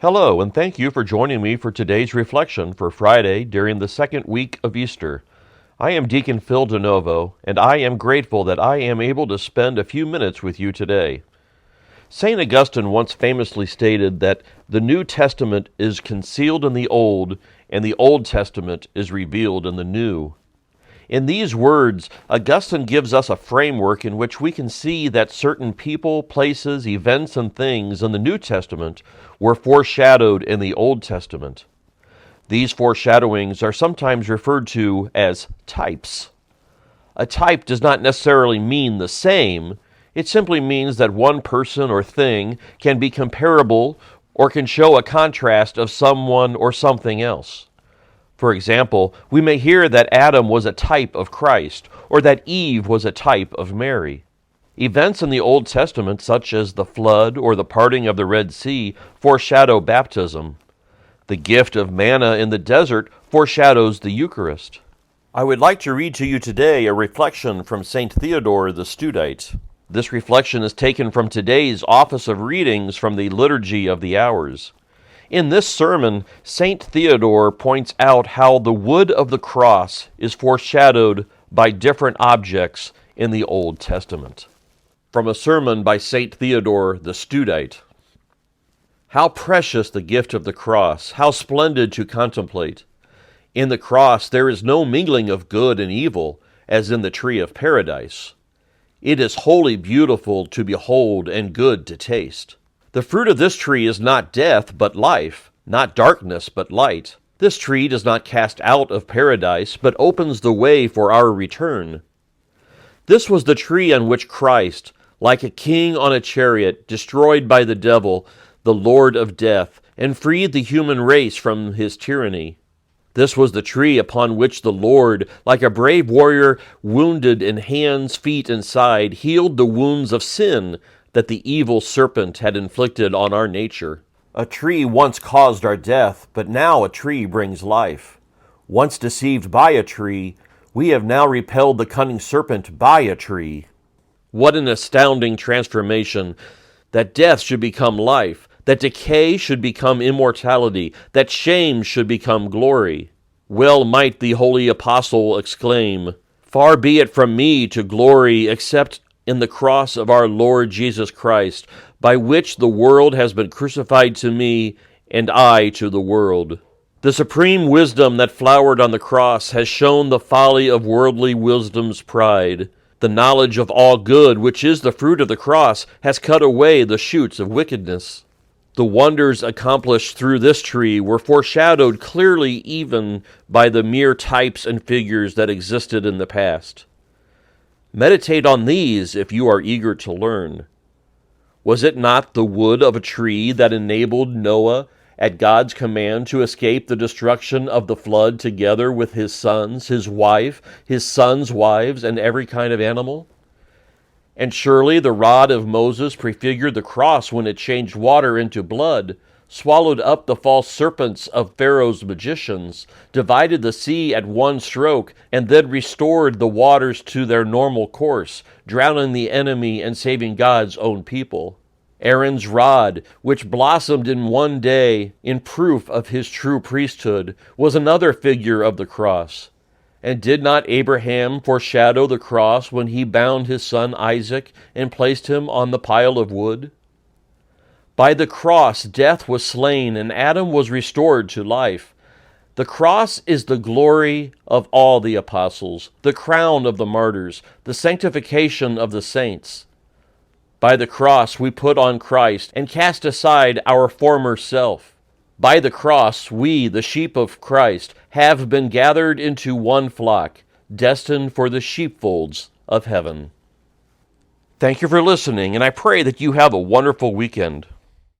Hello, and thank you for joining me for today's reflection for Friday during the second week of Easter. I am Deacon Phil DeNovo, and I am grateful that I am able to spend a few minutes with you today. St. Augustine once famously stated that the New Testament is concealed in the Old, and the Old Testament is revealed in the New. In these words, Augustine gives us a framework in which we can see that certain people, places, events, and things in the New Testament were foreshadowed in the Old Testament. These foreshadowings are sometimes referred to as types. A type does not necessarily mean the same. It simply means that one person or thing can be comparable or can show a contrast of someone or something else. For example, we may hear that Adam was a type of Christ, or that Eve was a type of Mary. Events in the Old Testament, such as the flood or the parting of the Red Sea, foreshadow baptism. The gift of manna in the desert foreshadows the Eucharist. I would like to read to you today a reflection from St. Theodore the Studite. This reflection is taken from today's Office of Readings from the Liturgy of the Hours. In this sermon, St. Theodore points out how the wood of the cross is foreshadowed by different objects in the Old Testament. From a sermon by St. Theodore the Studite. How precious the gift of the cross, how splendid to contemplate. In the cross there is no mingling of good and evil, as in the tree of paradise. It is wholly beautiful to behold and good to taste. The fruit of this tree is not death, but life, not darkness, but light. This tree does not cast out of paradise, but opens the way for our return. This was the tree on which Christ, like a king on a chariot, destroyed by the devil, the Lord of death, and freed the human race from his tyranny. This was the tree upon which the Lord, like a brave warrior, wounded in hands, feet, and side, healed the wounds of sin that the evil serpent had inflicted on our nature. A tree once caused our death, but now a tree brings life. Once deceived by a tree, we have now repelled the cunning serpent by a tree. What an astounding transformation! That death should become life, that decay should become immortality, that shame should become glory. Well might the holy apostle exclaim, "Far be it from me to glory except in the cross of our Lord Jesus Christ, by which the world has been crucified to me, and I to the world." The supreme wisdom that flowered on the cross has shown the folly of worldly wisdom's pride. The knowledge of all good, which is the fruit of the cross, has cut away the shoots of wickedness. The wonders accomplished through this tree were foreshadowed clearly even by the mere types and figures that existed in the past. Meditate on these if you are eager to learn. Was it not the wood of a tree that enabled Noah, at God's command, to escape the destruction of the flood together with his sons, his wife, his sons' wives, and every kind of animal? And surely the rod of Moses prefigured the cross when it changed water into blood, swallowed up the false serpents of Pharaoh's magicians, divided the sea at one stroke, and then restored the waters to their normal course, drowning the enemy and saving God's own people. Aaron's rod, which blossomed in one day in proof of his true priesthood, was another figure of the cross. And did not Abraham foreshadow the cross when he bound his son Isaac and placed him on the pile of wood? By the cross, death was slain, and Adam was restored to life. The cross is the glory of all the apostles, the crown of the martyrs, the sanctification of the saints. By the cross, we put on Christ and cast aside our former self. By the cross, we, the sheep of Christ, have been gathered into one flock, destined for the sheepfolds of heaven. Thank you for listening, and I pray that you have a wonderful weekend.